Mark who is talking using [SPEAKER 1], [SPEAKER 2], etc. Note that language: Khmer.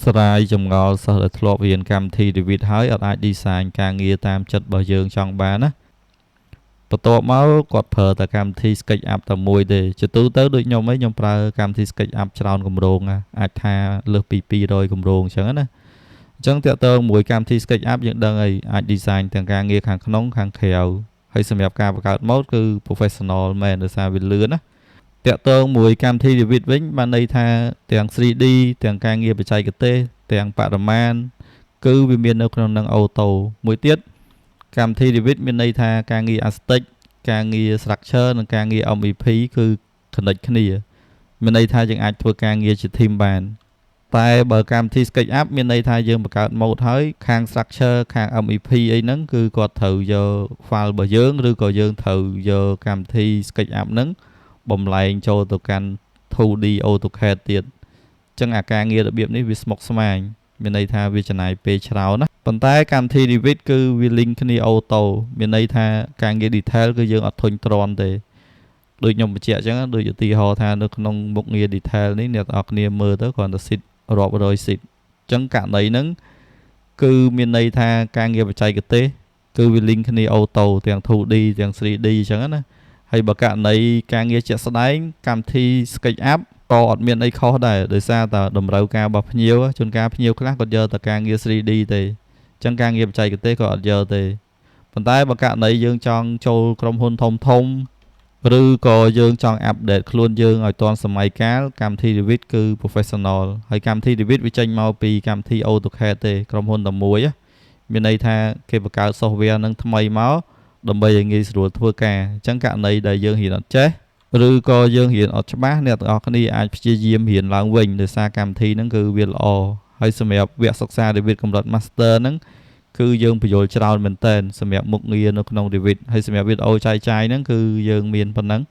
[SPEAKER 1] ស្រាយចម្ងល់សិស្សដែលធ្លាប់រៀនកម្មវិធី Revit ហើយអត់អាច design ការងារតាមចិត្តរបស់យើងចង់បានណាបន្ទាប់មកគាត់ប្រើតែកម្មវិធី SketchUp តែមួយទេជាទូទៅដូចខ្ញុំប្រើកម្មវិធី SketchUp ច្រើនគម្រោងអាចថាលើសពី200គម្រោងអញ្ចឹងណាអញ្ចឹងតើតើមួយកម្មវិធី SketchUp យើងដឹងហើយអាច design ទាំងការងារខាងក្នុងខាងក្រៅហើយសម្រាប់ការបង្កើត mode គឺ professional មែនដោយសារវាលឿនណាតាក់ទងមួយកម្មវិធី Revit វិញបានន័យថាទាំង 3D ទាំងការងារបច្ចេកទេសទាំងបរិមាណគឺវាមាននៅក្នុងនឹងអូតូមួយទៀតកម្មវិធី Revit មានន័យថាការងារ Aesthetic ការងារ Structure និងការងារ MEP គឺ connect គ្នាមានន័យថាយើងអាចធ្វើការងារជា team បានតែបើកម្មវិធី SketchUp មានន័យថាយើងបង្កើត mode ហើយខាង structure ខាង MEP អីហ្នឹងគឺគាត់ត្រូវយក file របស់យើងឬក៏យើងត្រូវយកកម្មវិធី SketchUp ហ្នឹងបំលែងចូលទៅកាន់ 2D AutoCAD ទៀតអញ្ចឹងអាការងាររបៀបនេះវាស្មុគស្មាញមានន័យថាវាចំណាយពេលច្រើនណាប៉ុន្តែកម្មវិធី Revit គឺវា link គ្នាអូតូមានន័យថាការងារ detail គឺយើងអត់ធុញទ្រាន់ទេដូចខ្ញុំបញ្ជាក់អញ្ចឹងដូចឧទាហរណ៍ថានៅក្នុងមុខងារ detail នេះអ្នកទាំងអស់គ្នាមើលទៅគ្រាន់តែ sheet រាប់រយ sheet អញ្ចឹងករណីហ្នឹងគឺមានន័យថាការងារបច្ចេកទេសគឺវា link គ្នាអូតូទាំង 2D ទាំង 3D អញ្ចឹងណាហើយបើករណីការងារជាក់ស្ដែងកម្មវិធី SketchUp ក៏អត់មានអីខុសដែរដោយសារតែតម្រូវការរបស់ភ្ញៀវជួនកាលភ្ញៀវខ្លះគាត់យកតែការងារ 3D ទេអញ្ចឹងការងារបច្ចេកទេសក៏អត់យកទេប៉ុន្តែបើករណីយើងចង់ចូលក្រុមហ៊ុនធំឬក៏យើងចង់អាប់ដេតខ្លួនយើងឲ្យទាន់សម័យកាលកម្មវិធី Revit គឺ professional ហើយកម្មវិធី Revit វាចេញមកពីកម្មវិធី AutoCAD ទេក្រុមហ៊ុនតែមួយមានន័យថាគេបង្កើត software នឹងថ្មីមកដើម្បីឲ្យងាយស្រួលធ្វើការអញ្ចឹងករណីដែលយើងរៀនអត់ចេះឬក៏យើងរៀនអត់ច្បាស់អ្នកទាំងអស់គ្នាអាចព្យាយាមរៀនឡើងវិញដោយសារកម្មវិធីហ្នឹងគឺវាល្អហើយសម្រាប់វគ្គសិក្សា Revit កម្រិត Master ហ្នឹងគឺយើងបញ្យល់ច្រើនមែនតើសម្រាប់មុខងារនៅក្នុង Revit ហើយសម្រាប់វីដេអូចាយហ្នឹងគឺយើងមានប៉ុណ្ណឹង